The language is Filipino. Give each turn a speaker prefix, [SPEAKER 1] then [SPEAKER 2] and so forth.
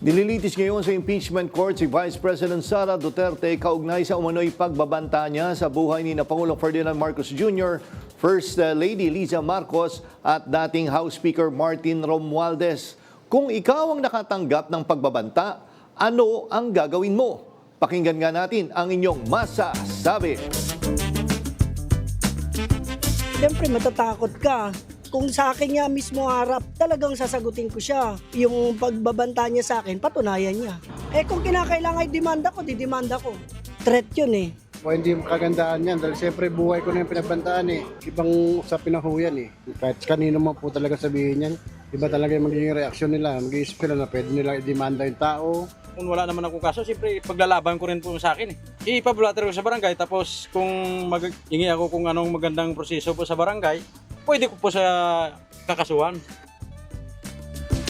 [SPEAKER 1] Nililitis ngayon sa impeachment court si Vice President Sara Duterte kaugnay sa umano'y pagbabanta niya sa buhay ni Pangulong Ferdinand Marcos Jr., First Lady Liza Marcos at dating House Speaker Martin Romualdez. Kung ikaw ang nakatanggap ng pagbabanta, ano ang gagawin mo? Pakinggan nga natin ang inyong masasabi.
[SPEAKER 2] Siyempre matatakot ka. Kung sa akin niya mismo harap, talagang sasagutin ko siya. Yung pagbabanta niya sa akin, patunayan niya. Kung kinakailangan demanda ko, didemanda ko. Threat yun eh.
[SPEAKER 3] O hindi kagandaan yan dahil siyempre buhay ko na yung pinagbantaan eh. Ibang usapin na ho yan eh. Kahit kanino man po talaga sabihin yan, iba talaga yung magiging reaksyon nila. Mag-iisip sila na pwede nila i-demanda yung tao.
[SPEAKER 4] Kung wala naman akong kaso, siyempre paglalaban ko rin po sa akin eh. Ipablatter ko sa barangay, tapos kung mag-ingi ako kung anong magandang proseso po sa barangay, pwede ko po sa kakasuhan.